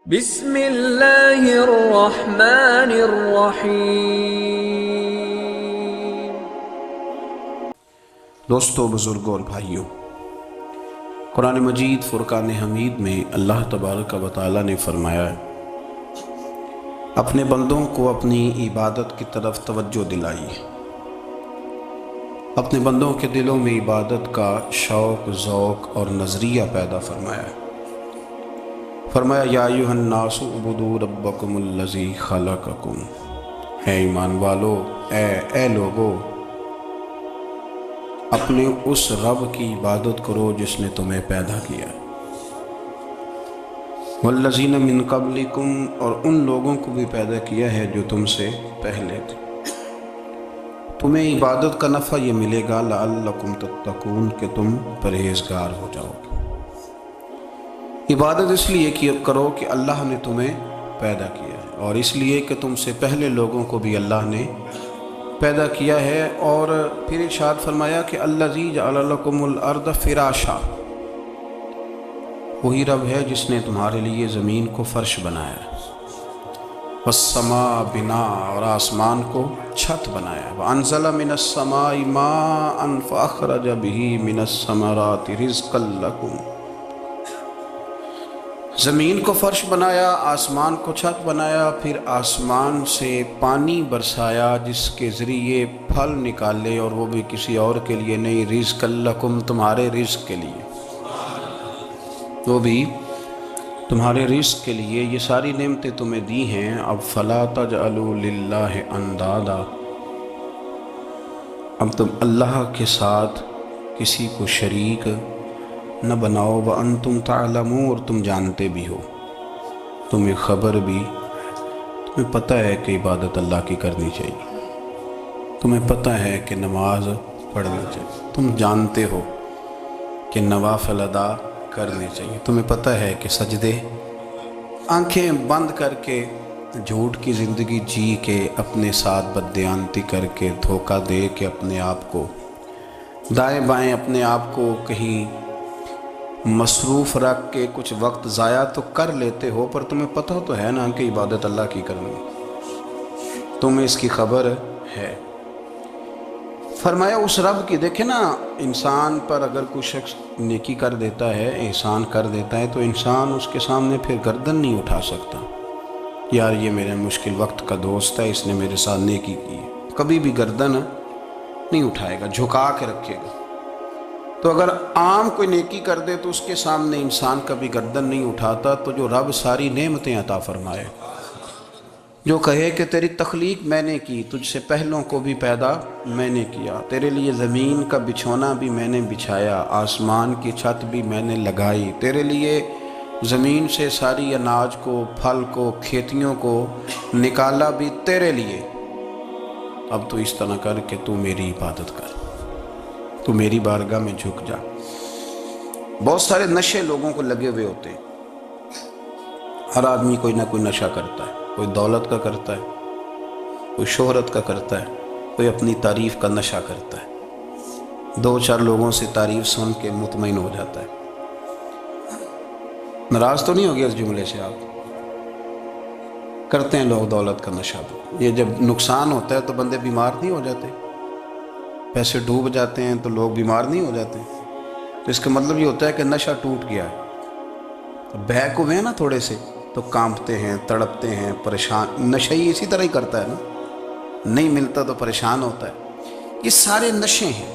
بسم اللہ الرحمن الرحیم۔ دوستو، بزرگوں اور بھائیوں، قرآن مجید فرقان حمید میں اللہ تبارک و تعالیٰ نے فرمایا ہے، اپنے بندوں کو اپنی عبادت کی طرف توجہ دلائیے، اپنے بندوں کے دلوں میں عبادت کا شوق، ذوق اور نظریہ پیدا فرمایا ہے۔ فرمایا یا ایھا الناس اعبدوا ربکم الذی خلقکم، اے ایمان والو، اے لوگو، اپنے اس رب کی عبادت کرو جس نے تمہیں پیدا کیا، والذین من قبلکم، اور ان لوگوں کو بھی پیدا کیا ہے جو تم سے پہلے تھے۔ تمہیں عبادت کا نفع یہ ملے گا لعلکم تتقون، کہ تم پرہیزگار ہو جاؤ گے۔ عبادت اس لیے کرو کہ اللہ نے تمہیں پیدا کیا ہے، اور اس لیے کہ تم سے پہلے لوگوں کو بھی اللہ نے پیدا کیا ہے۔ اور پھر ارشاد فرمایا کہ الذی جعل لکم الارض فراشا، وہی رب ہے جس نے تمہارے لیے زمین کو فرش بنایا ہے، والسماء بناء، اور آسمان کو چھت بنایا، وانزل من السماء ماء فاخرج به من الثمرات رزقا لکم، زمین کو فرش بنایا، آسمان کو چھت بنایا، پھر آسمان سے پانی برسایا جس کے ذریعے پھل نکالے، اور وہ بھی کسی اور کے لیے نہیں، رزق لکم، تمہارے رزق کے لیے، وہ بھی تمہارے رزق کے لیے۔ یہ ساری نعمتیں تمہیں دی ہیں، اب فلا تجعلوا للہ اندادا، اب تم اللہ کے ساتھ کسی کو شریک نہ بناؤ، وانتم تعلمون، اور تم جانتے بھی ہو، تمہیں خبر بھی، تمہیں پتہ ہے کہ عبادت اللہ کی کرنی چاہیے، تمہیں پتہ ہے کہ نماز پڑھنی چاہیے، تم جانتے ہو کہ نوافل ادا کرنے چاہیے، تمہیں پتہ ہے کہ سجدے آنکھیں بند کر کے جھوٹ کی زندگی جی کے، اپنے ساتھ بددیانتی کر کے، دھوکہ دے کے، اپنے آپ کو دائیں بائیں، اپنے آپ کو کہیں مصروف رکھ کے کچھ وقت ضائع تو کر لیتے ہو، پر تمہیں پتہ تو ہے نا کہ عبادت اللہ کی کرنی، تمہیں اس کی خبر ہے۔ فرمایا اس رب کی، دیکھیں نا، انسان پر اگر کوئی شخص نیکی کر دیتا ہے، احسان کر دیتا ہے، تو انسان اس کے سامنے پھر گردن نہیں اٹھا سکتا، یار یہ میرے مشکل وقت کا دوست ہے، اس نے میرے ساتھ نیکی کی ہے، کبھی بھی گردن نہیں اٹھائے گا، جھکا کے رکھے گا۔ تو اگر عام کوئی نیکی کر دے تو اس کے سامنے انسان کبھی گردن نہیں اٹھاتا، تو جو رب ساری نعمتیں عطا فرمائے، جو کہے کہ تیری تخلیق میں نے کی، تجھ سے پہلوں کو بھی پیدا میں نے کیا، تیرے لیے زمین کا بچھونا بھی میں نے بچھایا، آسمان کی چھت بھی میں نے لگائی، تیرے لیے زمین سے ساری اناج کو، پھل کو، کھیتیوں کو نکالا بھی تیرے لیے، اب تو اس طرح کر کہ تو میری عبادت کر، تو میری بارگاہ میں جھک جا۔ بہت سارے نشے لوگوں کو لگے ہوئے ہوتے ہیں، ہر آدمی کوئی نہ کوئی نشہ کرتا ہے، کوئی دولت کا کرتا ہے، کوئی شہرت کا کرتا ہے، کوئی اپنی تعریف کا نشہ کرتا ہے، دو چار لوگوں سے تعریف سن کے مطمئن ہو جاتا ہے۔ ناراض تو نہیں ہو گیا اس جملے سے؟ آپ کرتے ہیں لوگ دولت کا نشہ بھی، یہ جب نقصان ہوتا ہے تو بندے بیمار نہیں ہو جاتے؟ پیسے ڈوب جاتے ہیں تو لوگ بیمار نہیں ہو جاتے؟ تو اس کا مطلب یہ ہوتا ہے کہ نشہ ٹوٹ گیا ہے، بہک ہوئے ہیں نا تھوڑے سے تو کانپتے ہیں، تڑپتے ہیں، پریشان۔ نشئی اسی طرح ہی کرتا ہے نا، نہیں ملتا تو پریشان ہوتا ہے۔ یہ سارے نشے ہیں،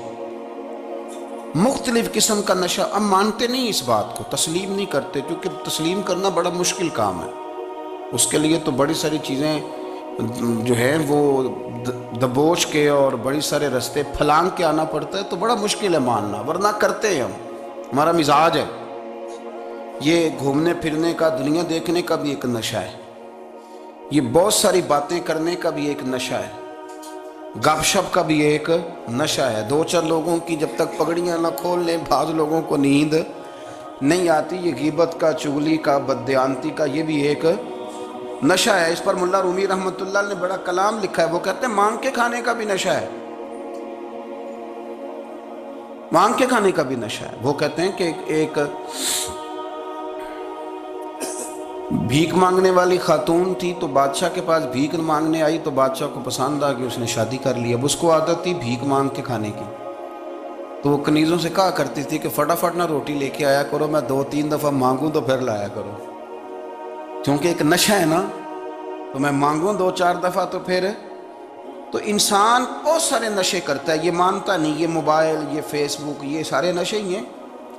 مختلف قسم کا نشہ۔ ہم مانتے نہیں اس بات کو، تسلیم نہیں کرتے، کیونکہ تسلیم کرنا بڑا مشکل کام ہے، اس کے لیے تو بڑی ساری چیزیں جو ہیں وہ دبوچ کے اور بڑی سارے رستے پھلانگ کے آنا پڑتا ہے، تو بڑا مشکل ہے ماننا، ورنہ کرتے ہیں ہم، ہمارا مزاج ہے۔ یہ گھومنے پھرنے کا، دنیا دیکھنے کا بھی ایک نشہ ہے، یہ بہت ساری باتیں کرنے کا بھی ایک نشہ ہے، گپ شپ کا بھی ایک نشہ ہے۔ دو چار لوگوں کی جب تک پگڑیاں نہ کھول لیں، بعض لوگوں کو نیند نہیں آتی، یہ غیبت کا، چغلی کا، بددیانتی کا، یہ بھی ایک نشہ ہے۔ اس پر ملا رومی رحمۃ اللہ نے بڑا کلام لکھا ہے، وہ کہتے ہیں مانگ کے کھانے کا بھی نشہ ہے، مانگ کے کھانے کا بھی نشہ ہے۔ وہ کہتے ہیں کہ ایک بھیک مانگنے والی خاتون تھی تو بادشاہ کے پاس بھیک مانگنے آئی تو بادشاہ کو پسند آ گئی، اس نے شادی کر لی۔ اب اس کو عادت تھی بھیک مانگ کے کھانے کی، تو وہ کنیزوں سے کہا کرتی تھی کہ فٹافٹ نہ روٹی لے کے آیا کرو، میں 2-3 دفعہ مانگوں تو پھر لایا کرو، کیونکہ ایک نشہ ہے نا، تو میں مانگوں 2-4 دفعہ تو پھر۔ تو انسان بہت سارے نشے کرتا ہے، یہ مانتا نہیں، یہ موبائل، یہ فیس بک، یہ سارے نشے ہی ہیں۔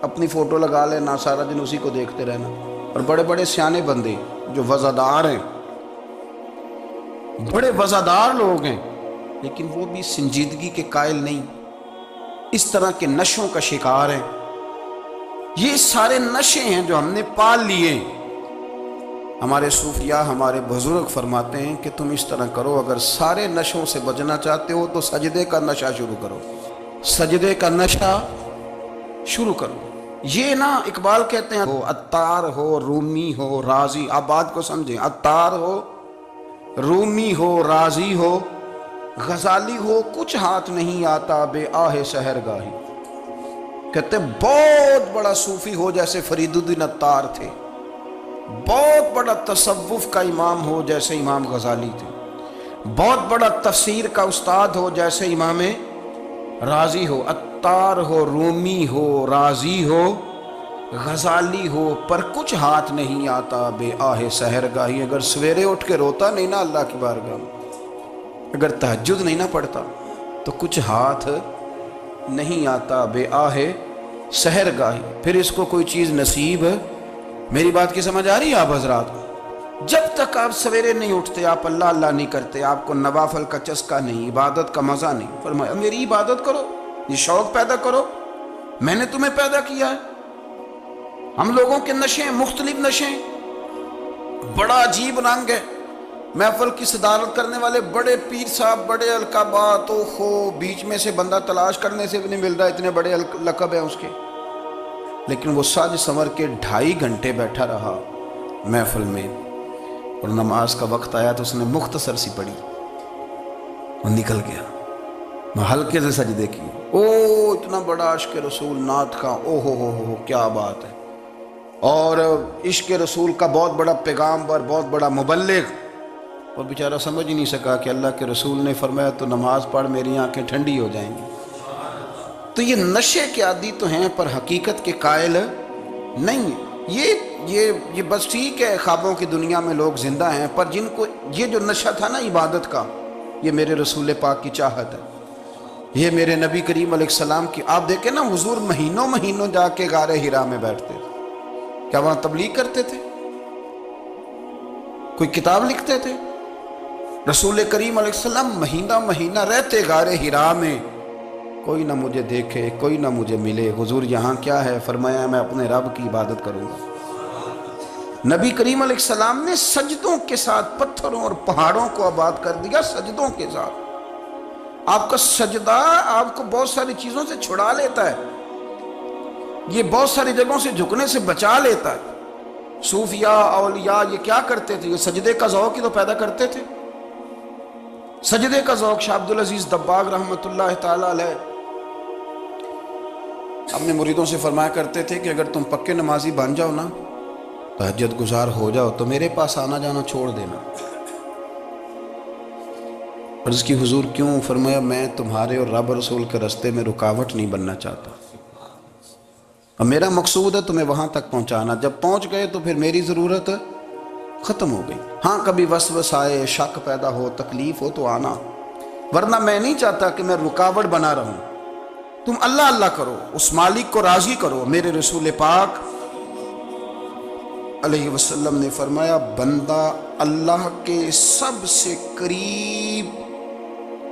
اپنی فوٹو لگا لینا، سارا دن اسی کو دیکھتے رہنا۔ اور بڑے بڑے سیانے بندے جو وزادار ہیں، بڑے وزادار لوگ ہیں، لیکن وہ بھی سنجیدگی کے قائل نہیں، اس طرح کے نشوں کا شکار ہیں۔ یہ سارے نشے ہیں جو ہم نے پال لیے۔ ہمارے صوفیاء، ہمارے بزرگ فرماتے ہیں کہ تم اس طرح کرو، اگر سارے نشوں سے بچنا چاہتے ہو تو سجدے کا نشہ شروع کرو، سجدے کا نشہ شروع کرو۔ یہ نا اقبال کہتے ہیں، عطار ہو، رومی ہو، رازی، آپ بات کو سمجھیں، عطار ہو، رومی ہو، رازی ہو، غزالی ہو، کچھ ہاتھ نہیں آتا بے آہ سحر گاہی۔ کہتے بہت بڑا صوفی ہو جیسے فرید الدین عطار تھے، بہت بڑا تصوف کا امام ہو جیسے امام غزالی تھے، بہت بڑا تفسیر کا استاد ہو جیسے امام رازی ہو، عطار ہو، رومی ہو، رازی ہو، غزالی ہو، پر کچھ ہاتھ نہیں آتا بے آہ سحر گاہی۔ اگر سویرے اٹھ کے روتا نہیں نا اللہ کی بارگاہ میں، اگر تہجد نہیں نہ پڑھتا تو کچھ ہاتھ نہیں آتا بے آہ سحر گاہی۔ پھر اس کو کوئی چیز نصیب، میری بات کی سمجھ آ رہی ہے آپ حضرات کو؟ جب تک آپ سویرے نہیں اٹھتے، آپ اللہ اللہ نہیں کرتے، آپ کو نوافل کا چسکا نہیں، عبادت کا مزہ نہیں، فرمایا میری عبادت کرو، یہ شوق پیدا کرو، میں نے تمہیں پیدا کیا ہے۔ ہم لوگوں کے نشے ہیں، مختلف نشے ہیں، بڑا عجیب رنگ ہے۔ محفل کی صدارت کرنے والے بڑے پیر صاحب، بڑے القابات، بیچ میں سے بندہ تلاش کرنے سے بھی نہیں مل رہا، اتنے بڑے لقب ہیں اس کے، لیکن وہ سج سنور کے 2.5 گھنٹے بیٹھا رہا محفل میں، اور نماز کا وقت آیا تو اس نے مختصر سی پڑھی اور نکل گیا، ہلکے سے سجدے کی۔ اتنا بڑا عشق رسول نعت کا، ہو کیا بات ہے، اور عشق رسول کا بہت بڑا پیغام اور بہت بڑا مبلغ، اور بیچارہ سمجھ ہی نہیں سکا کہ اللہ کے رسول نے فرمایا تو نماز پڑھ میری آنکھیں ٹھنڈی ہو جائیں گی۔ تو یہ نشے کے عادی تو ہیں پر حقیقت کے قائل نہیں ہیں۔ یہ بس ٹھیک ہے، خوابوں کی دنیا میں لوگ زندہ ہیں، پر جن کو یہ جو نشہ تھا نا عبادت کا، یہ میرے رسول پاک کی چاہت ہے، یہ میرے نبی کریم علیہ السلام کی۔ آپ دیکھیں نا، حضور مہینوں جا کے غار حرا میں بیٹھتے تھے، کیا وہاں تبلیغ کرتے تھے؟ کوئی کتاب لکھتے تھے؟ رسول کریم علیہ السلام مہینہ رہتے غار حرا میں، کوئی نہ مجھے دیکھے، کوئی نہ مجھے ملے، حضور یہاں کیا ہے؟ فرمایا میں اپنے رب کی عبادت کروں گا۔ نبی کریم علیہ السلام نے سجدوں کے ساتھ پتھروں اور پہاڑوں کو آباد کر دیا، سجدوں کے ساتھ۔ آپ کا سجدہ آپ کو بہت ساری چیزوں سے چھڑا لیتا ہے، یہ بہت ساری جگہوں سے جھکنے سے بچا لیتا ہے۔ صوفیاء، اولیاء یہ کیا کرتے تھے؟ یہ سجدے کا ذوق ہی تو پیدا کرتے تھے، سجدے کا ذوق۔ شاہ عبدالعزیز دباغ رحمۃ اللہ تعالی علیہ اپنے مریدوں سے فرمایا کرتے تھے کہ اگر تم پکے نمازی بن جاؤ نا، تہجد گزار ہو جاؤ، تو میرے پاس آنا جانا چھوڑ دینا۔ عرض کی حضور کیوں؟ فرمایا میں تمہارے اور رب رسول کے راستے میں رکاوٹ نہیں بننا چاہتا، اور میرا مقصود ہے تمہیں وہاں تک پہنچانا۔ جب پہنچ گئے تو پھر میری ضرورت ختم ہو گئی۔ ہاں کبھی وسوسہ آئے، شک پیدا ہو، تکلیف ہو تو آنا، ورنہ میں نہیں چاہتا کہ میں رکاوٹ بنا رہوں۔ تم اللہ اللہ کرو، اس مالک کو راضی کرو۔ میرے رسول پاک علیہ وسلم نے فرمایا بندہ اللہ کے سب سے قریب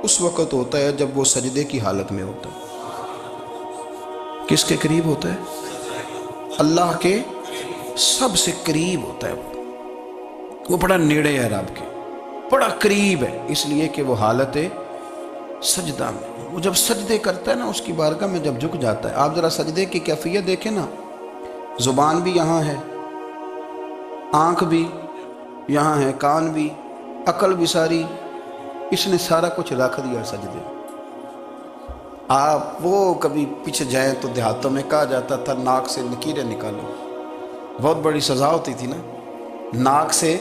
اس وقت ہوتا ہے جب وہ سجدے کی حالت میں ہوتا ہے۔ کس کے قریب ہوتا ہے؟ اللہ کے سب سے قریب ہوتا ہے، وہ بڑا نیڑے ہے رب کے، بڑا قریب ہے، اس لیے کہ وہ حالت سجدہ میں، وہ جب سجدے کرتا ہے نا اس کی بارگاہ میں جب جھک جاتا ہے۔ آپ ذرا سجدے کی کیفیت دیکھیں نا، زبان بھی یہاں ہے، آنکھ بھی یہاں ہے، کان بھی، عقل بھی ساری، اس نے سارا کچھ رکھ دیا سجدے۔ آپ وہ کبھی پیچھے جائیں تو دیہاتوں میں کہا جاتا تھا ناک سے لکیریں نکالو، بہت بڑی سزا ہوتی تھی نا، ناک سے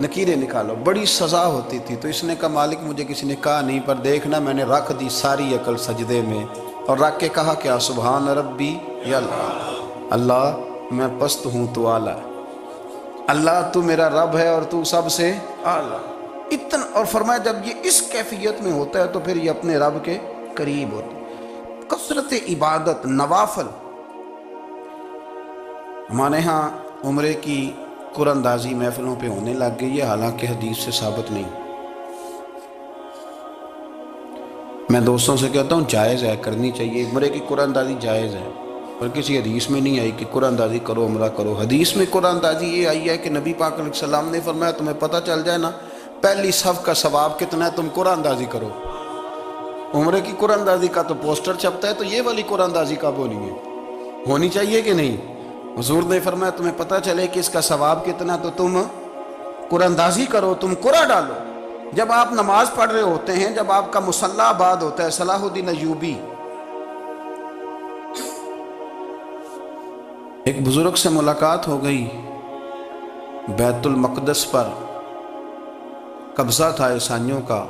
نکیریں نکالو، بڑی سزا ہوتی تھی۔ تو اس نے کہا مالک مجھے کسی نے کہا نہیں، پر دیکھنا میں نے رکھ دی ساری عقل سجدے میں، اور رکھ کے کہا کیا سبحان ربی یا اللہ میں پست ہوں تو اعلیٰ، اللہ تو میرا رب ہے اور تو سب سے اعلیٰ اتنا۔ اور فرمایا جب یہ اس کیفیت میں ہوتا ہے تو پھر یہ اپنے رب کے قریب ہوتا ہے۔ کثرت عبادت، نوافل۔ ہمارے ہاں عمرے کی قرآن اندازی محفلوں پہ ہونے لگ گئی ہے، حالانکہ حدیث سے ثابت نہیں۔ میں دوستوں سے کہتا ہوں جائز ہے، کرنی چاہیے، عمرے کی قرآن اندازی جائز ہے، پر کسی حدیث میں نہیں آئی کہ قرآن اندازی کرو عمرہ کرو۔ حدیث میں قرآن اندازی یہ آئی ہے کہ نبی پاک علیہ السلام نے فرمایا تمہیں پتہ چل جائے نا پہلی صف کا ثواب کتنا ہے، تم قرآن اندازی کرو۔ عمرے کی قرآن اندازی کا تو پوسٹر چھپتا ہے، تو یہ والی قرآن اندازی کب ہونی ہے؟ ہونی چاہیے کہ نہیں؟ حضور نے فرمایا تمہیں پتہ چلے کہ اس کا ثواب کتنا، تو تم قرآن اندازی کرو، تم قرآن ڈالو۔ جب آپ نماز پڑھ رہے ہوتے ہیں، جب آپ کا مصلی آباد ہوتا ہے، صلاح الدین ایوبی ایک بزرگ سے ملاقات ہو گئی، بیت المقدس پر قبضہ تھا عیسائیوں کا،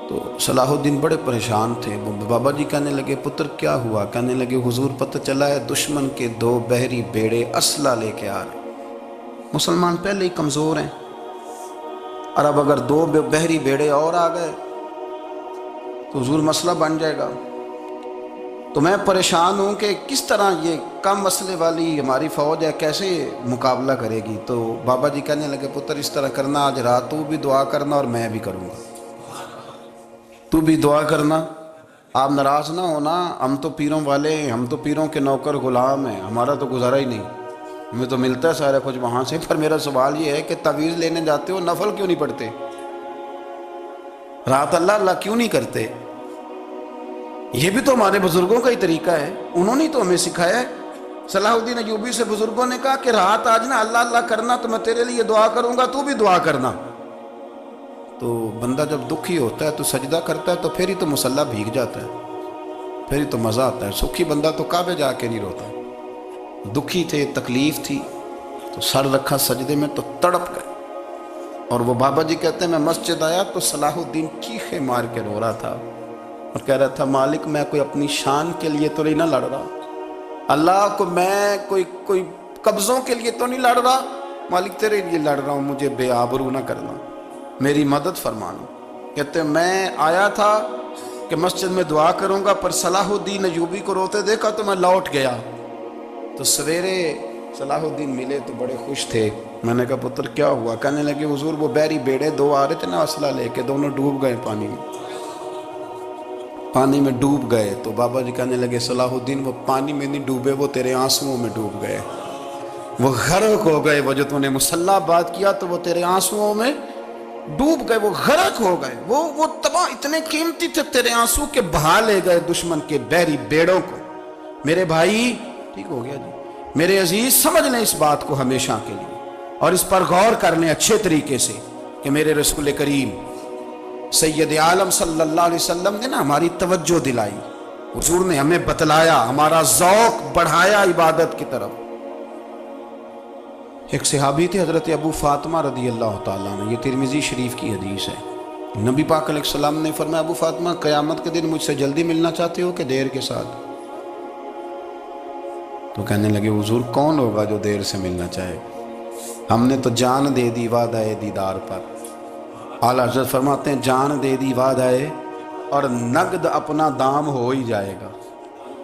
تو صلاح الدین بڑے پریشان تھے۔ بابا جی کہنے لگے پتر کیا ہوا؟ کہنے لگے حضور پتہ چلا ہے دشمن کے 2 بحری بیڑے اسلحہ لے کے آ رہے، مسلمان پہلے ہی کمزور ہیں، اور اب اگر 2 بحری بیڑے اور آ گئے تو حضور مسئلہ بن جائے گا۔ تو میں پریشان ہوں کہ کس طرح یہ کم مسئلے والی ہماری فوج ہے کیسے مقابلہ کرے گی۔ تو بابا جی کہنے لگے پتر اس طرح کرنا، آج رات تو بھی دعا کرنا اور میں بھی کروں گا، تو بھی دعا کرنا، آپ ناراض نہ ہونا، ہم تو پیروں والے ہیں، ہم تو پیروں کے نوکر غلام ہیں، ہمارا تو گزارا ہی نہیں، ہمیں تو ملتا ہے سارا کچھ وہاں سے۔ پر میرا سوال یہ ہے کہ تعویذ لینے جاتے ہو نفل کیوں نہیں پڑھتے؟ رات اللہ اللہ کیوں نہیں کرتے؟ یہ بھی تو ہمارے بزرگوں کا ہی طریقہ ہے، انہوں نے تو ہمیں سکھایا ہے۔ صلاح الدین ایوبی سے بزرگوں نے کہا کہ رات آج نا اللہ اللہ کرنا، تو میں تیرے لیے دعا کروں گا، تو بھی دعا کرنا۔ تو بندہ جب دکھی ہوتا ہے تو سجدہ کرتا ہے، تو پھر ہی تو مصلی بھیگ جاتا ہے، پھر ہی تو مزہ آتا ہے۔ سکھی بندہ تو کعبے جا کے نہیں روتا، دکھی تھے، تکلیف تھی، تو سر رکھا سجدے میں تو تڑپ گئے۔ اور وہ بابا جی کہتے ہیں میں مسجد آیا تو صلاح الدین چیخے مار کے رو رہا تھا اور کہہ رہا تھا مالک میں کوئی اپنی شان کے لیے تو نہیں نہ لڑ رہا، اللہ کو میں کوئی قبضوں کے لیے تو نہیں لڑ رہا، مالک تیرے لیے لڑ رہا ہوں، مجھے بے آبرو نہ کرنا، میری مدد فرمانا۔ کہتے ہیں میں آیا تھا کہ مسجد میں دعا کروں گا، پر صلاح الدین ایوبی کو روتے دیکھا تو میں لوٹ گیا۔ تو سویرے صلاح الدین ملے تو بڑے خوش تھے۔ میں نے کہا پتر کیا ہوا؟ کہنے لگے حضور وہ بحری بیڑے 2 آ رہے تھے نا اسلحہ لے کے، دونوں ڈوب گئے پانی میں ڈوب گئے۔ تو بابا جی کہنے لگے صلاح الدین وہ پانی میں نہیں ڈوبے، وہ تیرے آنسوؤں میں ڈوب گئے، وہ غرق ہو گئے، وہ جو تو نے مصلی بات کیا تو وہ تیرے آنسوؤں میں ڈوب گئے، وہ غرق ہو گئے، وہ تباہ، اتنے قیمتی تھے تیرے آنسو کے بہا لے گئے دشمن کے بحری بیڑوں کو۔ میرے بھائی ٹھیک ہو گیا جی، میرے عزیز سمجھ لیں اس بات کو ہمیشہ کے لیے، اور اس پر غور کر لیں اچھے طریقے سے کہ میرے رسول کریم سید عالم صلی اللہ علیہ وسلم نے نا ہماری توجہ دلائی، حضور نے ہمیں بتلایا، ہمارا ذوق بڑھایا عبادت کی طرف۔ ایک صحابی تھے حضرت ابو فاطمہ رضی اللہ تعالیٰ عنہ، یہ ترمذی شریف کی حدیث ہے۔ نبی پاک علیہ السلام نے فرمایا ابو فاطمہ قیامت کے دن مجھ سے جلدی ملنا چاہتے ہو کہ دیر کے ساتھ؟ تو کہنے لگے حضور کون ہوگا جو دیر سے ملنا چاہے، ہم نے تو جان دے دی وعدہ دیدار پر۔ اعلیٰ حضرت فرماتے ہیں جان دے دی وعدہ اور نقد اپنا دام ہو ہی جائے گا۔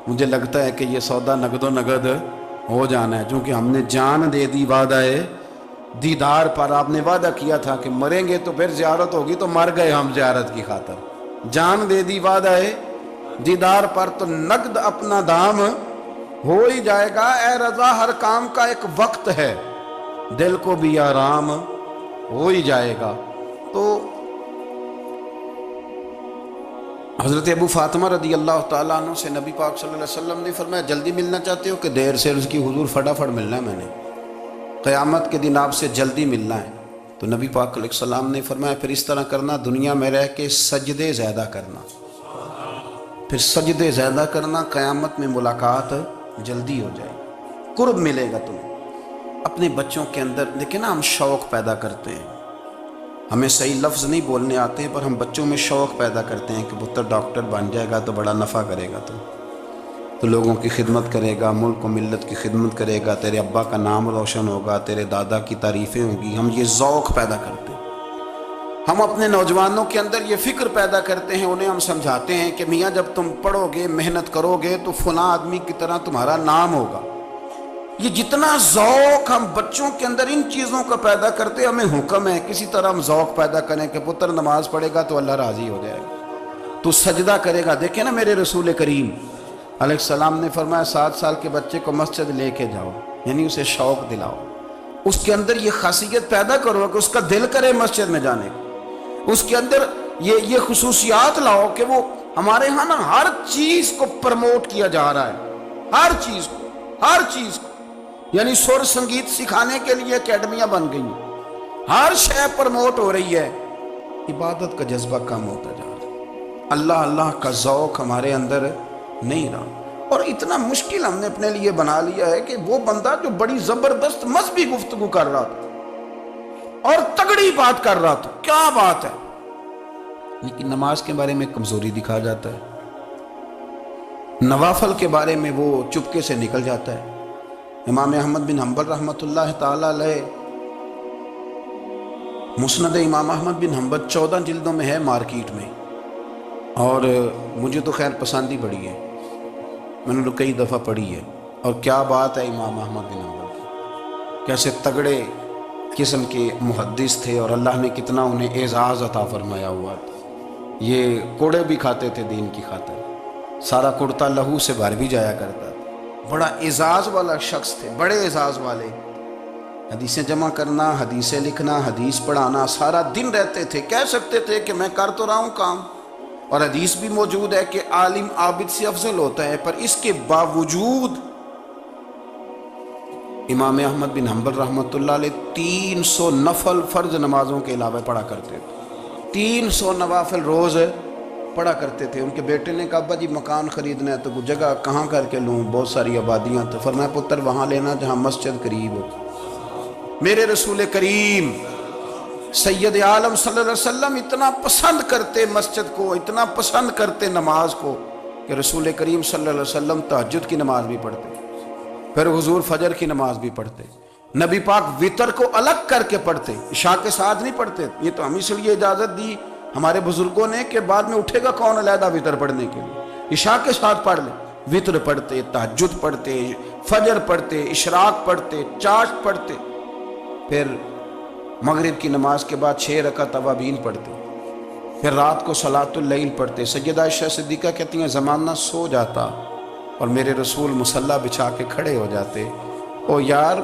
مجھے لگتا ہے کہ یہ سودا نقد و نقد ہو جانا ہے، چونکہ ہم نے جان دے دی وعدہ دیدار پر۔ آپ نے وعدہ کیا تھا کہ مریں گے تو پھر زیارت ہوگی، تو مر گئے ہم زیارت کی خاطر۔ جان دے دی وعدہ دیدار پر، تو نقد اپنا دام ہو ہی جائے گا۔ اے رضا ہر کام کا ایک وقت ہے، دل کو بھی آرام ہو ہی جائے گا۔ تو حضرت ابو فاطمہ رضی اللہ تعالیٰ عنہ سے نبی پاک صلی اللہ علیہ وسلم نے فرمایا جلدی ملنا چاہتے ہو کہ دیر سے؟ اس کی حضور فٹافٹ ملنا ہے، میں نے قیامت کے دن آپ سے جلدی ملنا ہے۔ تو نبی پاک علیہ السلام نے فرمایا پھر اس طرح کرنا، دنیا میں رہ کے سجدے زیادہ کرنا، پھر سجدے زیادہ کرنا، قیامت میں ملاقات جلدی ہو جائے، قرب ملے گا تمہیں۔ اپنے بچوں کے اندر دیکھیں نا، ہم شوق پیدا کرتے ہیں، ہمیں صحیح لفظ نہیں بولنے آتے ہیں پر ہم بچوں میں شوق پیدا کرتے ہیں کہ پتر ڈاکٹر بن جائے گا تو بڑا نفع کرے گا، تو لوگوں کی خدمت کرے گا، ملک و ملت کی خدمت کرے گا، تیرے ابا کا نام روشن ہوگا، تیرے دادا کی تعریفیں ہوں گی۔ ہم یہ ذوق پیدا کرتے ہیں۔ ہم اپنے نوجوانوں کے اندر یہ فکر پیدا کرتے ہیں، انہیں ہم سمجھاتے ہیں کہ میاں جب تم پڑھو گے، محنت کرو گے تو فلاں آدمی کی طرح تمہارا نام ہوگا۔ یہ جتنا ذوق ہم بچوں کے اندر ان چیزوں کا پیدا کرتے ہیں، ہمیں حکم ہے کسی طرح ہم ذوق پیدا کریں کہ پتر نماز پڑھے گا تو اللہ راضی ہو جائے گا، تو سجدہ کرے گا۔ دیکھیں نا میرے رسول کریم علیہ السلام نے فرمایا 7 سال کے بچے کو مسجد لے کے جاؤ، یعنی اسے شوق دلاؤ، اس کے اندر یہ خاصیت پیدا کرو کہ اس کا دل کرے مسجد میں جانے کا، اس کے اندر یہ خصوصیات لاؤ کہ وہ ہمارے ہاں نا ہر چیز کو پرموٹ کیا جا رہا ہے، ہر چیز کو، یعنی سر سنگیت سکھانے کے لیے اکیڈمیاں بن گئی ہیں، ہر شے پرموٹ ہو رہی ہے، عبادت کا جذبہ کم ہوتا جا رہا ہے، اللہ کا ذوق ہمارے اندر نہیں رہا۔ اور اتنا مشکل ہم نے اپنے لیے بنا لیا ہے کہ وہ بندہ جو بڑی زبردست مذہبی گفتگو کر رہا تھا اور تگڑی بات کر رہا تھا، کیا بات ہے، لیکن نماز کے بارے میں کمزوری دکھا جاتا ہے، نوافل کے بارے میں وہ چپکے سے نکل جاتا ہے۔ امام احمد بن حنبل رحمۃ اللہ تعالی علیہ، مسند امام احمد بن حنبل 14 جلدوں میں ہے مارکیٹ میں، اور مجھے تو خیر پسند ہی بڑی ہے، میں نے تو کئی دفعہ پڑھی ہے۔ اور کیا بات ہے امام احمد بن حنبل کی، کیسے تگڑے قسم کے محدث تھے اور اللہ نے کتنا انہیں اعزاز عطا فرمایا ہوا تھا۔ یہ کوڑے بھی کھاتے تھے دین کی خاطر، سارا کرتا لہو سے بھر بھی جایا کرتا تھا، بڑا اعزاز والا شخص تھے، بڑے اعزاز والے، حدیثیں جمع کرنا، حدیثیں لکھنا، حدیث پڑھانا، سارا دن رہتے تھے۔ کہہ سکتے تھے کہ میں کر تو رہا ہوں کام، اور حدیث بھی موجود ہے کہ عالم عابد سے افضل ہوتا ہے، پر اس کے باوجود امام احمد بن حنبل رحمۃ اللہ علیہ 300 نفل فرض نمازوں کے علاوہ پڑھا کرتے تھے، 300 نوافل روز پڑھا کرتے تھے۔ ان کے بیٹے نے کہا ابا جی مکان خریدنا ہے تو وہ جگہ کہاں کر کے لوں، بہت ساری آبادیاں، تو فرمایا پتر وہاں لینا جہاں مسجد قریب ہو۔ میرے رسول کریم سید عالم صلی اللہ علیہ وسلم اتنا پسند کرتے مسجد کو، اتنا پسند کرتے نماز کو، کہ رسول کریم صلی اللہ علیہ وسلم تہجد کی نماز بھی پڑھتے، پھر حضور فجر کی نماز بھی پڑھتے، نبی پاک وتر کو الگ کر کے پڑھتے، عشاء کے ساتھ نہیں پڑھتے۔ یہ تو ہم اس لیے اجازت دی ہمارے بزرگوں نے کہ بعد میں اٹھے گا کون علیحدہ وتر پڑھنے کے لیے، عشاء کے ساتھ پڑھ لیں۔ وتر پڑھتے، تہجد پڑھتے، فجر پڑھتے، اشراق پڑھتے، چاشت پڑھتے، پھر مغرب کی نماز کے بعد 6 رکعت اوابین پڑھتے، پھر رات کو صلاۃ اللیل پڑھتے۔ سیدہ عائشہ صدیقہ کہتی ہیں زمانہ سو جاتا اور میرے رسول مصلی بچھا کے کھڑے ہو جاتے، او یار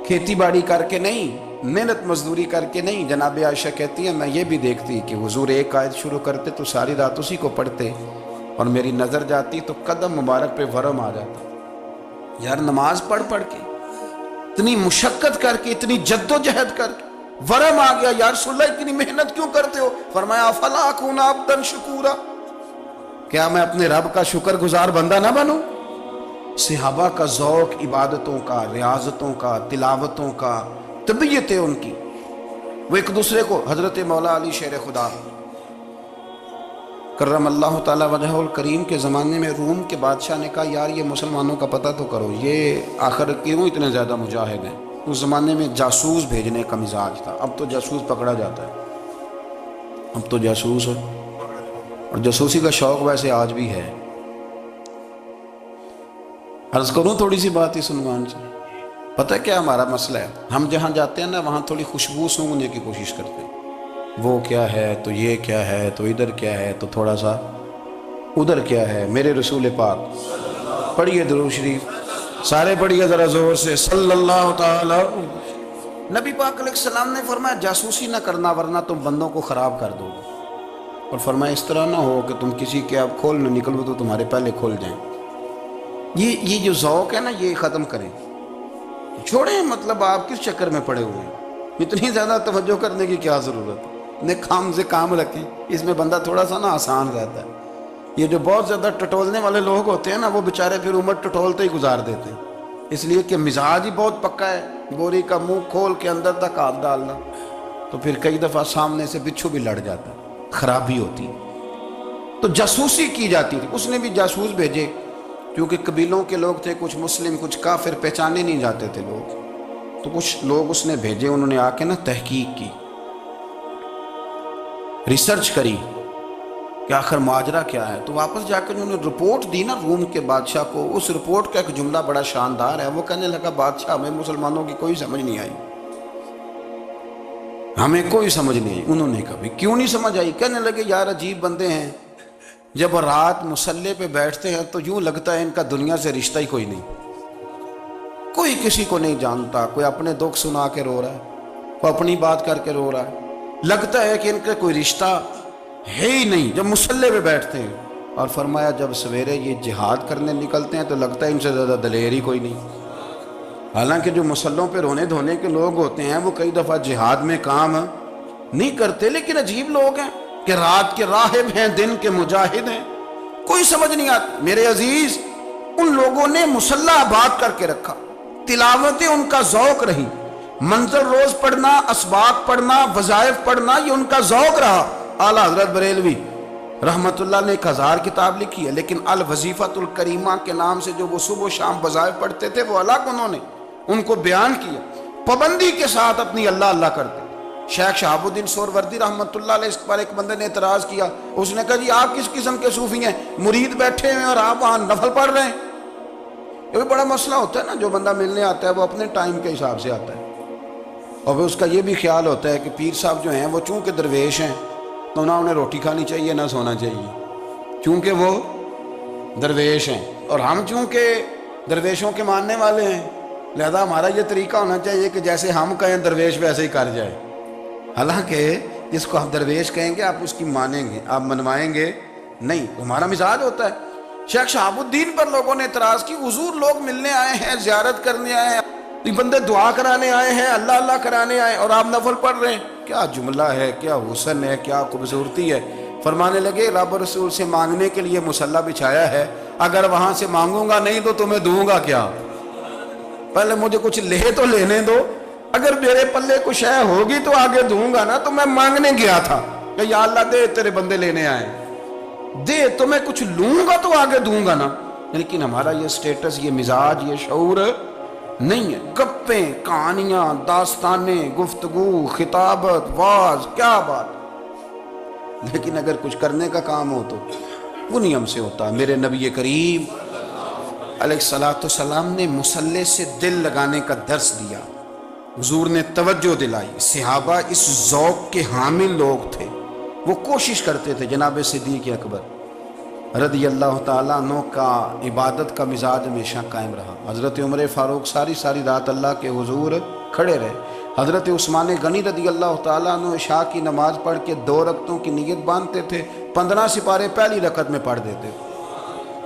کھیتی باڑی کر کے نہیں، محنت مزدوری کر کے نہیں۔ جناب عائشہ کہتی ہیں میں یہ بھی دیکھتی کہ حضور ایک آیت شروع کرتے تو ساری رات اسی کو پڑھتے، اور میری نظر جاتی تو قدم مبارک پہ ورم آ جاتا۔ یار نماز پڑھ کے اتنی مشقت کر کے، اتنی جد و جہد کر کے ورم آ گیا، یا رسول اللہ اتنی محنت کیوں کرتے ہو؟ فرمایا افلا اکون عبدا شکورا، کیا میں اپنے رب کا شکر گزار بندہ نہ بنوں؟ صحابہ کا ذوق عبادتوں کا، ریاضتوں کا، تلاوتوں کا، طبیعتیں ان کی، وہ ایک دوسرے کو، حضرت مولا علی شیر خدا کرم اللہ تعالی وجہہ الکریم کے زمانے میں روم کے بادشاہ نے کہا یار یہ مسلمانوں کا پتہ تو کرو، یہ آخر کیوں اتنے زیادہ مجاہد ہیں؟ اس زمانے میں جاسوس بھیجنے کا مزاج تھا، اب تو جاسوس پکڑا جاتا ہے، اب تو جاسوس ہے، اور جاسوسی کا شوق ویسے آج بھی ہے۔ عرض کروں تھوڑی سی بات اس عنوان سے، پتہ کیا ہمارا مسئلہ ہے؟ ہم جہاں جاتے ہیں نا وہاں تھوڑی خوشبو سونگنے کی کوشش کرتے ہیں، وہ کیا ہے تو یہ کیا ہے تو ادھر کیا ہے تو تھوڑا سا ادھر کیا ہے۔ میرے رسول پاک پڑھیے درود شریف، سارے پڑھیے ذرا زور سے، صلی اللہ تعالی۔ نبی پاک علیہ السلام نے فرمایا جاسوسی نہ کرنا ورنہ تم بندوں کو خراب کر دو گے، اور فرمایا اس طرح نہ ہو کہ تم کسی کے آپ کھول نہ نکلو تو تمہارے پہلے کھول جائیں۔ یہ جو ذوق ہے نا یہ ختم کریں، چھوڑیں، مطلب آپ کس چکر میں پڑے ہوئے ہیں، اتنی زیادہ توجہ کرنے کی کیا ضرورت ہے؟ کام سے کام رکھیں، اس میں بندہ تھوڑا سا نا آسان رہتا ہے۔ یہ جو بہت زیادہ ٹٹولنے والے لوگ ہوتے ہیں نا وہ بیچارے پھر عمر ٹٹولتے ہی گزار دیتے ہیں، اس لیے کہ مزاج ہی بہت پکا ہے، بوری کا منہ کھول کے اندر تک ہاتھ ڈالنا، تو پھر کئی دفعہ سامنے سے بچھو بھی لڑ جاتا، خرابی ہوتی۔ تو جاسوسی کی جاتی تھی، اس نے بھی جاسوس بھیجے، کیونکہ قبیلوں کے لوگ تھے، کچھ مسلم کچھ کافر، پہچانے نہیں جاتے تھے لوگ، تو کچھ لوگ اس نے بھیجے، انہوں نے آ کے نا تحقیق کی، ریسرچ کری کہ آخر ماجرا کیا ہے۔ تو واپس جا کر انہوں نے رپورٹ دی نا روم کے بادشاہ کو۔ اس رپورٹ کا ایک جملہ بڑا شاندار ہے، وہ کہنے لگا بادشاہ ہمیں مسلمانوں کی کوئی سمجھ نہیں آئی، ہمیں کوئی سمجھ نہیں آئی۔ انہوں نے کہا کیوں نہیں سمجھ آئی؟ کہنے لگے یار عجیب بندے ہیں، جب رات مصلے پہ بیٹھتے ہیں تو یوں لگتا ہے ان کا دنیا سے رشتہ ہی کوئی نہیں، کوئی کسی کو نہیں جانتا، کوئی اپنے دکھ سنا کے رو رہا ہے، کوئی اپنی بات کر کے رو رہا ہے، لگتا ہے کہ ان کا کوئی رشتہ ہے ہی نہیں جب مصلے پہ بیٹھتے ہیں۔ اور فرمایا جب سویرے یہ جہاد کرنے نکلتے ہیں تو لگتا ہے ان سے زیادہ دلیر ہی کوئی نہیں۔ حالانکہ جو مسلوں پہ رونے دھونے کے لوگ ہوتے ہیں وہ کئی دفعہ جہاد میں کام نہیں کرتے، لیکن عجیب لوگ ہیں کہ رات کے راہب ہیں، دن کے مجاہد ہیں، کوئی سمجھ نہیں آتی۔ میرے عزیز، ان لوگوں نے مصلی آباد کر کے رکھا، تلاوتیں ان کا ذوق رہی، منظر روز پڑھنا، اسباق پڑھنا، وظائف پڑھنا، یہ ان کا ذوق رہا۔ اعلیٰ حضرت بریلوی رحمت اللہ نے 1000 کتاب لکھی ہے، لیکن الوظیفۃ الکریمہ کے نام سے جو وہ صبح و شام وظائف پڑھتے تھے وہ الگ انہوں نے ان کو بیان کیا، پابندی کے ساتھ اپنی اللہ اللہ کرتے۔ شیخ شہاب الدین سہروردی رحمت اللہ علیہ، اس پر ایک بندے نے اعتراض کیا، اس نے کہا جی آپ کس قسم کے صوفی ہیں، مرید بیٹھے ہیں اور آپ وہاں نفل پڑھ رہے ہیں؟ یہ بھی بڑا مسئلہ ہوتا ہے نا، جو بندہ ملنے آتا ہے وہ اپنے ٹائم کے حساب سے آتا ہے، اور پھر اس کا یہ بھی خیال ہوتا ہے کہ پیر صاحب جو ہیں وہ چونکہ درویش ہیں تو نہ انہیں روٹی کھانی چاہیے نہ سونا چاہیے، چونکہ وہ درویش ہیں، اور ہم چونکہ درویشوں کے ماننے والے ہیں لہذا ہمارا یہ طریقہ ہونا چاہیے کہ جیسے ہم کہیں درویش ویسے ہی کر جائے۔ حالانکہ جس کو ہم درویش کہیں گے آپ اس کی مانیں گے، آپ منوائیں گے نہیں، ہمارا مزاج ہوتا ہے۔ شیخ شہاب الدین پر لوگوں نے اعتراض کی، حضور لوگ ملنے آئے ہیں، زیارت کرنے آئے ہیں، یہ بندے دعا کرانے آئے ہیں، اللہ اللہ کرانے آئے، اور آپ نفل پڑھ رہے ہیں، کیا جملہ ہے، کیا حسن ہے، کیا خوبصورتی ہے۔ فرمانے لگے رب رسول سے مانگنے کے لیے مصلی بچھایا ہے، اگر وہاں سے مانگوں گا نہیں تو تمہیں دوں گا کیا؟ پہلے مجھے کچھ لے تو لینے دو، اگر میرے پلے کچھ ہے ہوگی تو آگے دوں گا نا، تو میں مانگنے گیا تھا کہ یا اللہ دے تیرے بندے لینے آئے، دے تو میں کچھ لوں گا تو آگے دوں گا نا۔ لیکن ہمارا یہ سٹیٹس، یہ مزاج، یہ شعور نہیں ہے۔ گپیں، کہانیاں، داستانیں، گفتگو، خطابت، واز، کیا بات، لیکن اگر کچھ کرنے کا کام ہو تو وہ نہیں ہم سے ہوتا۔ میرے نبی کریم علیہ السلام نے مصلی سے دل لگانے کا درس دیا، حضور نے توجہ دلائی، صحابہ اس ذوق کے حامل لوگ تھے، وہ کوشش کرتے تھے۔ جناب صدیق اکبر رضی اللہ تعالیٰ عنہ کا عبادت کا مزاج ہمیشہ قائم رہا۔ حضرت عمر فاروق ساری رات اللہ کے حضور کھڑے رہے۔ حضرت عثمان غنی رضی اللہ تعالیٰ عنہ عشاء کی نماز پڑھ کے 2 رکعتوں کی نیت باندھتے تھے، 15 سپارے پہلی رکعت میں پڑھ دیتے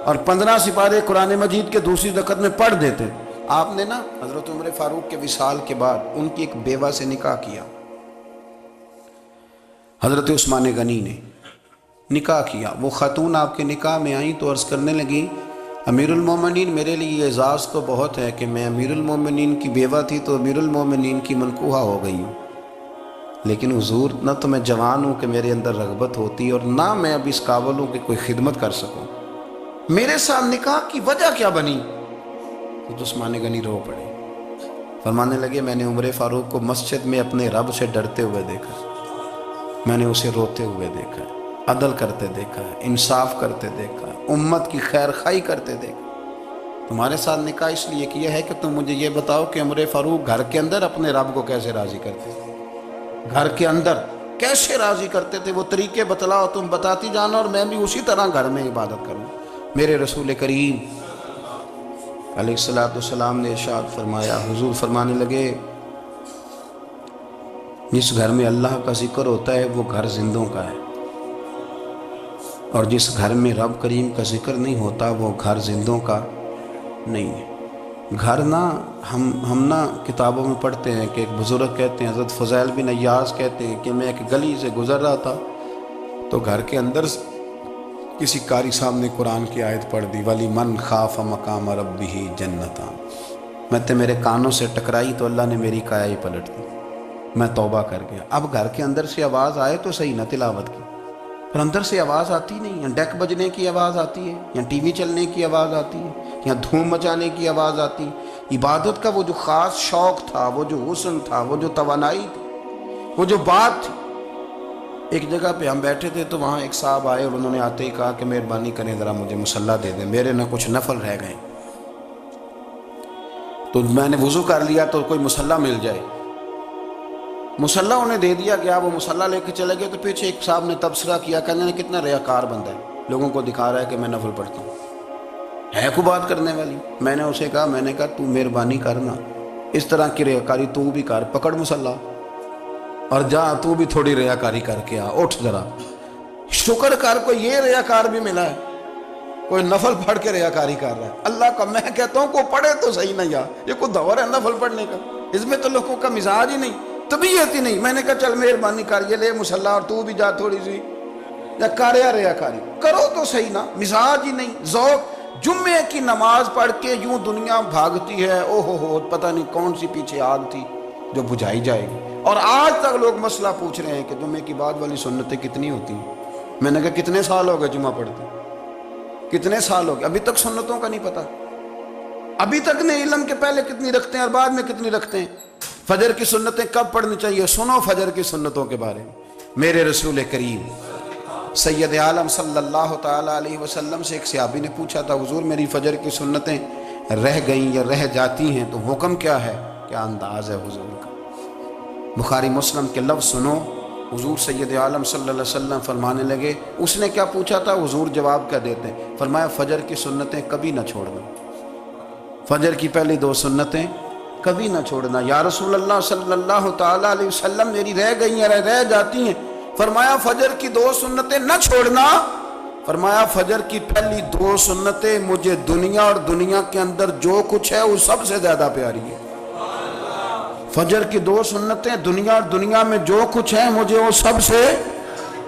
اور 15 سپارے قرآن مجید کے دوسری رکعت میں پڑھ دیتے۔ آپ نے نا حضرت عمر فاروق کے وصال کے بعد ان کی ایک بیوہ سے نکاح کیا، حضرت عثمان غنی نے نکاح کیا۔ وہ خاتون آپ کے نکاح میں آئیں تو عرض کرنے لگیں امیر المومنین میرے لیے اعزاز تو بہت ہے کہ میں امیر المومنین کی بیوہ تھی تو امیر المومنین کی منکوحہ ہو گئی ہوں، لیکن حضور نہ تو میں جوان ہوں کہ میرے اندر رغبت ہوتی اور نہ میں اب اس قابل ہوں کہ کوئی خدمت کر سکوں، میرے ساتھ نکاح کی وجہ کیا بنی؟ تو عثمان غنی رو پڑے، فرمانے لگے میں نے عمر فاروق کو مسجد میں اپنے رب سے ڈرتے ہوئے دیکھا، میں نے اسے روتے ہوئے دیکھا، عدل کرتے دیکھا، انصاف کرتے دیکھا، امت کی خیر خواہی کرتے دیکھا۔ تمہارے ساتھ نکاح اس لیے کیا ہے کہ تم مجھے یہ بتاؤ کہ عمر فاروق گھر کے اندر اپنے رب کو کیسے راضی کرتے تھے، گھر کے اندر کیسے راضی کرتے تھے، وہ طریقے بتلاؤ، تم بتاتی جانا اور میں بھی اسی طرح گھر میں عبادت کروں۔ میرے رسول کریم علیہ السلام نے ارشاد فرمایا، حضور فرمانے لگے جس گھر میں اللہ کا ذکر ہوتا ہے وہ گھر زندوں کا ہے، اور جس گھر میں رب کریم کا ذکر نہیں ہوتا وہ گھر زندوں کا نہیں ہے۔ گھر نا ہم نا کتابوں میں پڑھتے ہیں کہ ایک بزرگ کہتے ہیں، حضرت فضیل بن عیاض کہتے ہیں کہ میں ایک گلی سے گزر رہا تھا تو گھر کے اندر کسی قاری صاحب نے قرآن کی آیت پڑھ دی، وَلِمَنْ خَافَ مَقَامَ رَبِّهِ جَنَّتَانِ، میں تے میرے کانوں سے ٹکرائی تو اللہ نے میری کایا ہی پلٹ دی، میں توبہ کر گیا۔ اب گھر کے اندر سے آواز آئے تو صحیح نہ تلاوت کی، پر اندر سے آواز آتی نہیں، یا ڈیک بجنے کی آواز آتی ہے، یا ٹی وی چلنے کی آواز آتی ہے، یا دھوم مچانے کی آواز آتی ہے۔ عبادت کا وہ جو خاص شوق تھا، وہ جو حسن تھا، وہ جو توانائی تھی، وہ جو بات تھی۔ ایک جگہ پہ ہم بیٹھے تھے تو وہاں ایک صاحب آئے اور انہوں نے آتے ہی کہا کہ مہربانی کریں ذرا مجھے مصلی دے دیں، میرے نہ کچھ نفل رہ گئے۔ تو میں نے وضو کر لیا تو کوئی مصلی مل جائے، مصلی انہیں دے دیا گیا، وہ مصلی لے کے چلے گئے۔ تو پیچھے ایک صاحب نے تبصرہ کیا، کہنے نے کتنا ریاکار بندہ ہے، لوگوں کو دکھا رہا ہے کہ میں نفل پڑھتا ہوں، ہے کو بات کرنے والی۔ میں نے اسے کہا، میں نے کہا تو مہربانی کرنا، اس طرح کی ریاکاری تو بھی کر، پکڑ مصلی اور جا تو بھی تھوڑی ریاکاری کر کے آ، اٹھ ذرا شکر کر، کوئی یہ ریاکار بھی ملا ہے، کوئی نفل پڑھ کے ریاکاری کر رہا ہے۔ اللہ کا میں کہتا ہوں کو پڑھے تو صحیح نہ، یار یہ کوئی دور ہے نفل پڑھنے کا؟ اس میں تو لوگوں کا مزاج ہی نہیں، طبیعت ہی نہیں۔ میں نے کہا چل مہربانی کر، یہ لے مصلی اور تو بھی جا تھوڑی سی یا کر، یا ریاکاری کرو تو صحیح نا، مزاج ہی نہیں، ذوق۔ جمعے کی نماز پڑھ کے یوں دنیا بھاگتی ہے، او ہو پتہ نہیں کون سی پیچھے آگ تھی جو بجھائی جائے گی۔ اور آج تک لوگ مسئلہ پوچھ رہے ہیں کہ جمعے کی بعد والی سنتیں کتنی ہوتی ہیں۔ میں نے کہا کتنے سال ہو گئے جمعہ پڑھتے، کتنے سال ہو گئے، ابھی تک سنتوں کا نہیں پتہ، ابھی تک نہیں علم کے پہلے کتنی رکھتے ہیں اور بعد میں کتنی رکھتے ہیں۔ فجر کی سنتیں کب پڑھنی چاہیے؟ سنو فجر کی سنتوں کے بارے میں۔ میرے رسول کریم سید عالم صلی اللہ تعالیٰ علیہ وسلم سے ایک صحابی نے پوچھا تھا، حضور میری فجر کی سنتیں رہ گئیں یا رہ جاتی ہیں تو حکم کیا ہے؟ کیا انداز ہے حضور کا؟ بخاری مسلم کے لفظ سنو، حضور سید عالم صلی اللہ علیہ وسلم فرمانے لگے، اس نے کیا پوچھا تھا، حضور جواب کیا دیتے ہیں؟ فرمایا فجر کی سنتیں کبھی نہ چھوڑنا، فجر کی پہلی 2 سنتیں کبھی نہ چھوڑنا۔ یا رسول اللہ صلی اللہ تعالیٰ علیہ وسلم میری رہ گئی ہیں، رہ جاتی ہیں۔ فرمایا فجر کی 2 سنتیں نہ چھوڑنا، فرمایا فجر کی پہلی 2 سنتیں مجھے دنیا اور دنیا کے اندر جو کچھ ہے وہ سب سے زیادہ پیاری ہے۔ فجر کی 2 سنتیں دنیا اور دنیا میں جو کچھ ہے مجھے وہ سب سے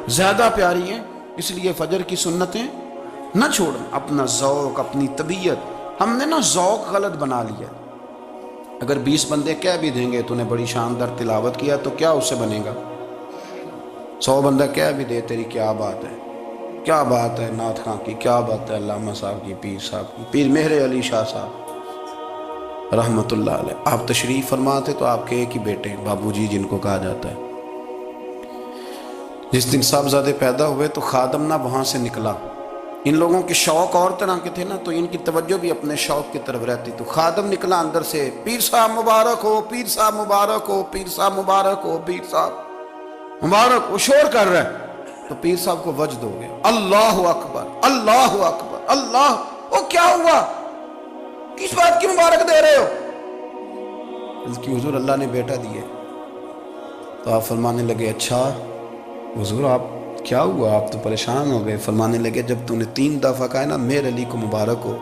زیادہ پیاری ہیں، اس لیے فجر کی سنتیں نہ چھوڑنا۔ اپنا ذوق، اپنی طبیعت، ہم نے نا ذوق غلط بنا لیا۔ اگر 20 بندے کہہ بھی دیں گے تو نے بڑی شاندار تلاوت کیا تو کیا اس سے بنے گا؟ 100 بندہ کہہ بھی دے تیری کیا بات ہے، کیا بات ہے نعت خاں کی، کیا بات ہے علامہ صاحب کی، پیر صاحب کی، پیر مہر علی شاہ صاحب رحمت اللہ علیہ۔ آپ تشریف فرما تھے تو آپ کے ایک ہی بیٹے بابو جی جن کو کہا جاتا ہے، جس دن صاحبزادے پیدا ہوئے تو خادم نہ وہاں سے نکلا۔ ان لوگوں کے شوق اور طرح کے تھے نا، تو ان کی توجہ بھی اپنے شوق کی طرف رہتی۔ تو خادم نکلا اندر سے، پیر صاحب مبارک ہو، پیر صاحب مبارک ہو، پیر صاحب مبارک ہو، پیر صاحب مبارک، وہ شور کر رہا ہے۔ تو پیر صاحب کو وجد ہو گیا، اللہ اکبر اللہ اکبر اللہ، وہ کیا ہوا، کس بات کی مبارک دے رہے ہو؟ اس کی حضور اللہ نے بیٹا دیے۔ تو آپ فرمانے لگے اچھا حضور آپ کیا ہوا، آپ تو پریشان ہو گئے۔ فرمانے لگے جب تو نے 3 دفعہ کہا نا مہر علی کو مبارک ہو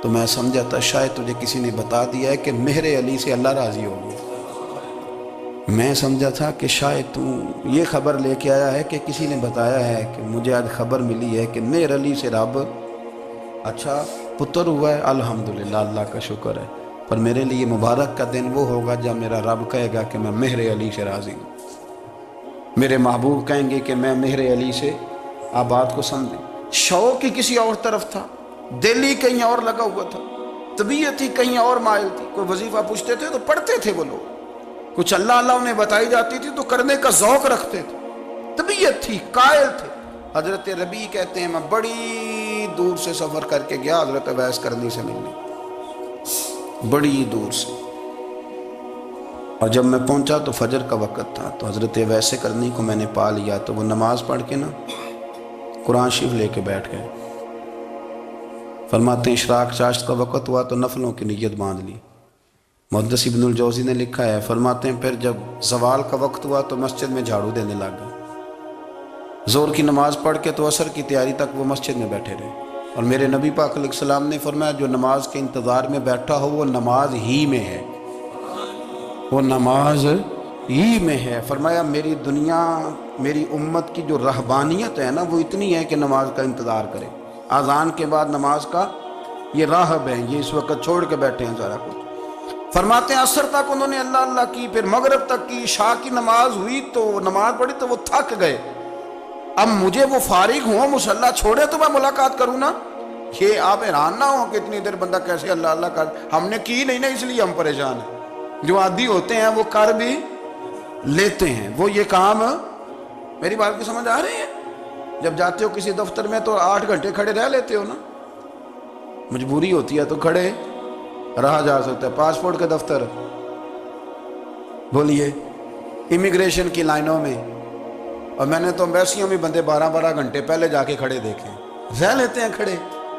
تو میں سمجھا تھا شاید تجھے کسی نے بتا دیا ہے کہ مہر علی سے اللہ راضی ہو گیا۔ میں سمجھا تھا کہ شاید تو یہ خبر لے کے آیا ہے کہ کسی نے بتایا ہے کہ مجھے آج خبر ملی ہے کہ مہر علی سے رب اچھا پتر ہوا ہے، الحمدللہ اللہ کا شکر ہے، پر میرے لیے مبارک کا دن وہ ہوگا جب میرا رب کہے گا کہ میں مہر علی سے راضی ہوں، میرے محبوب کہیں گے کہ میں مہر علی سے۔ آپ بات کو سمجھیں، شوق ہی کسی اور طرف تھا، دل ہی کہیں اور لگا ہوا تھا، طبیعت ہی کہیں اور مائل تھی۔ کوئی وظیفہ پوچھتے تھے تو پڑھتے تھے وہ لوگ، کچھ اللہ اللہ انہیں بتائی جاتی تھی تو کرنے کا ذوق رکھتے تھے، طبیعت تھی، قائل تھے۔ حضرت ربیع کہتے ہیں میں بڑی دور سے سفر کر کے گیا حضرت اویس کرنی سے ملنے، بڑی دور سے، اور جب میں پہنچا تو فجر کا وقت تھا۔ تو حضرت اویس کرنی کو میں نے پا لیا، تو وہ نماز پڑھ کے نا قرآن شریف لے کے بیٹھ گئے۔ فرماتے ہیں اشراق چاشت کا وقت ہوا تو نفلوں کی نیت باندھ لی۔ محدث ابن الجوزی نے لکھا ہے، فرماتے ہیں پھر جب زوال کا وقت ہوا تو مسجد میں جھاڑو دینے لگ گئے۔ زور کی نماز پڑھ کے تو عصر کی تیاری تک وہ مسجد میں بیٹھے رہے، اور میرے نبی پاک علیہ السلام نے فرمایا جو نماز کے انتظار میں بیٹھا ہو وہ نماز ہی میں ہے، وہ نماز ہی میں ہے۔ فرمایا میری دنیا، میری امت کی جو رہبانیت ہے نا وہ اتنی ہے کہ نماز کا انتظار کرے، اذان کے بعد نماز کا یہ راہب ہیں، یہ اس وقت چھوڑ کے بیٹھے ہیں سارا کچھ، فرماتے ہیں عصر تک انہوں نے اللہ اللہ کی، پھر مغرب تک کی، عشاء کی نماز ہوئی تو نماز پڑھی تو وہ تھک گئے، اب مجھے وہ فارغ ہوں مصلی چھوڑے تو میں ملاقات کروں نا۔ یہ آپ حیران نہ ہو کہ اتنی دیر بندہ کیسے اللہ اللہ کر، ہم نے کی نہیں نا اس لیے ہم پریشان ہیں۔ جو عادی ہوتے ہیں وہ کر بھی لیتے ہیں، وہ یہ کام، میری بات کی سمجھ آ رہی ہے؟ جب جاتے ہو کسی دفتر میں تو 8 گھنٹے کھڑے رہ لیتے ہو نا، مجبوری ہوتی ہے تو کھڑے رہا جا سکتا ہے۔ پاسپورٹ کے دفتر بولیے، امیگریشن کی لائنوں میں، اور میں نے تو ایمبیسیوں میں بندے 12 گھنٹے پہلے جا کے کھڑے دیکھے، رہ لیتے ہیں کھڑے۔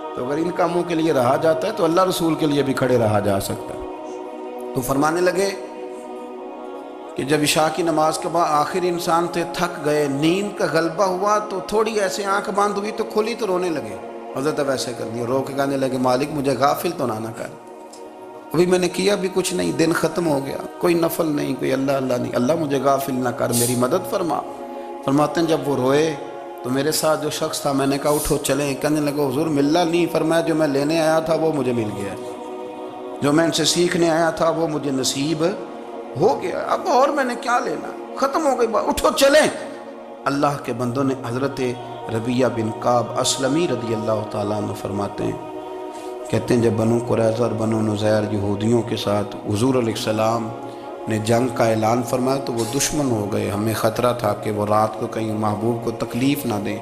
تو اگر ان کاموں کے لیے رہا جاتا ہے تو اللہ رسول کے لیے بھی کھڑے رہا جا سکتا ہے۔ تو فرمانے لگے کہ جب عشاء کی نماز کے بعد آخر انسان تھے، تھک گئے، نیند کا غلبہ ہوا تو تھوڑی ایسے آنکھ بند ہوئی تو کھلی تو رونے لگے۔ حضرت ویسے کر دیا، رو کے کہنے لگے مالک مجھے غافل تو نہ کر، ابھی میں نے کیا بھی کچھ نہیں، دن ختم ہو گیا، کوئی نفل نہیں، کوئی اللہ اللہ نہیں، اللہ مجھے غافل نہ کر، میری مدد فرما۔ فرماتے ہیں جب وہ روئے تو میرے ساتھ جو شخص تھا، میں نے کہا اٹھو چلیں، کہنے لگا حضور ملنا نہیں، فرمایا جو میں لینے آیا تھا وہ مجھے مل گیا، جو میں ان سے سیکھنے آیا تھا وہ مجھے نصیب ہو گیا، اب اور میں نے کیا لینا، ختم ہو گئی بات، اٹھو چلیں۔ اللہ کے بندوں نے حضرت ربیہ بن کعب اسلمی رضی اللہ تعالیٰ عنہ فرماتے ہیں، کہتے ہیں جب بنو قریظہ اور بنو نذیر یہودیوں کے ساتھ حضور علیہ السلام نے جنگ کا اعلان فرمایا تو وہ دشمن ہو گئے، ہمیں خطرہ تھا کہ وہ رات کو کہیں محبوب کو تکلیف نہ دیں،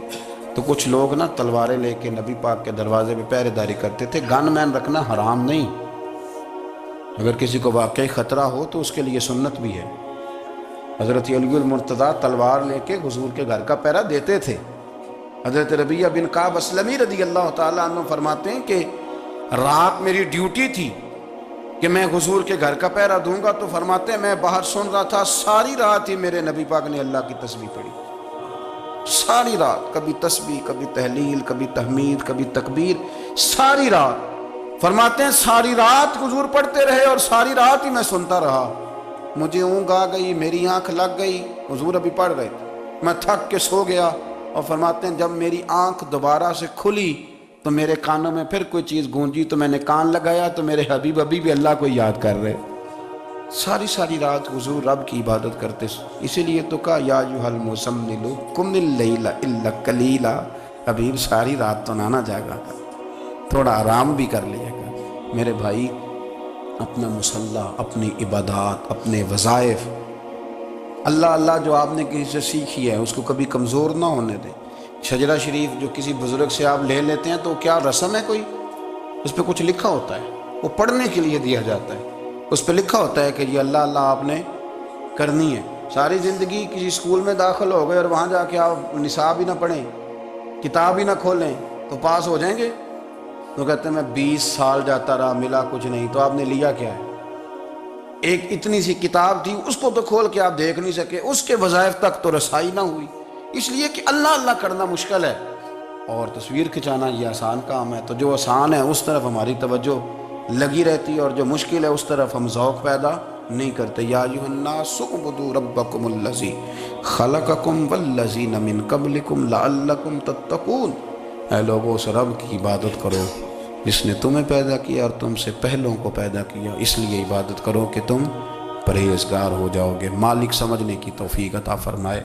تو کچھ لوگ نا تلواریں لے کے نبی پاک کے دروازے پہ پہرے داری کرتے تھے۔ گن مین رکھنا حرام نہیں، اگر کسی کو واقعی خطرہ ہو تو اس کے لیے سنت بھی ہے۔ حضرت علی المرتضیٰ تلوار لے کے حضور کے گھر کا پہرا دیتے تھے۔ حضرت ربیہ بن کعب اسلمی رضی اللہ تعالیٰ عنہ فرماتے ہیں کہ رات میری ڈیوٹی تھی کہ میں حضور کے گھر کا پہرا دوں گا، تو فرماتے ہیں میں باہر سن رہا تھا، ساری رات ہی میرے نبی پاک نے اللہ کی تسبیح پڑھی، ساری رات، کبھی تسبیح، کبھی تحلیل، کبھی تحمید، کبھی تکبیر، ساری رات۔ فرماتے ہیں ساری رات حضور پڑھتے رہے اور ساری رات ہی میں سنتا رہا، مجھے اونگ آ گئی، میری آنکھ لگ گئی، حضور ابھی پڑھ رہے تھے، میں تھک کے سو گیا، اور فرماتے ہیں جب میری آنکھ دوبارہ سے کھلی تو میرے کانوں میں پھر کوئی چیز گونجی، تو میں نے کان لگایا تو میرے حبیب ابھی بھی اللہ کو یاد کر رہے، ساری رات حضور رب کی عبادت کرتے۔ اسی لیے تو کہا یا ایھا المزمل قم اللیل الا قلیلا، حبیب ساری رات تو نہ جاگا کر، تھوڑا آرام بھی کر لیا کر۔ میرے بھائی اپنا مصلی، اپنی عبادات، اپنے وظائف، اللہ اللہ جو آپ نے کسی سے سیکھی ہے اس کو کبھی کمزور نہ ہونے دیں۔ شجرہ شریف جو کسی بزرگ سے آپ لے لیتے ہیں تو کیا رسم ہے کوئی؟ اس پہ کچھ لکھا ہوتا ہے، وہ پڑھنے کے لیے دیا جاتا ہے، اس پہ لکھا ہوتا ہے کہ یہ اللہ اللہ آپ نے کرنی ہے۔ ساری زندگی کسی اسکول میں داخل ہو گئے اور وہاں جا کے آپ نصاب ہی نہ پڑھیں، کتاب ہی نہ کھولیں تو پاس ہو جائیں گے؟ تو کہتے ہیں میں 20 سال جاتا رہا ملا کچھ نہیں، تو آپ نے لیا کیا ہے؟ ایک اتنی سی کتاب تھی، اس کو تو کھول کے آپ دیکھ نہیں سکے، اس کے وظائف تک تو رسائی نہ ہوئی، اس لیے کہ اللہ اللہ کرنا مشکل ہے اور تصویر کھنچانا یہ آسان کام ہے۔ تو جو آسان ہے اس طرف ہماری توجہ لگی رہتی ہے اور جو مشکل ہے اس طرف ہم ذوق پیدا نہیں کرتے۔ یا ایھا الناس اعبدوا ربکم الذی خلقکم والذین من قبلکم لعلکم تتقون، اے لوگوں اس رب کی عبادت کرو جس نے تمہیں پیدا کیا اور تم سے پہلوں کو پیدا کیا، اس لیے عبادت کرو کہ تم پرہیزگار ہو جاؤ گے۔ مالک سمجھنے کی توفیق عطا فرمائے۔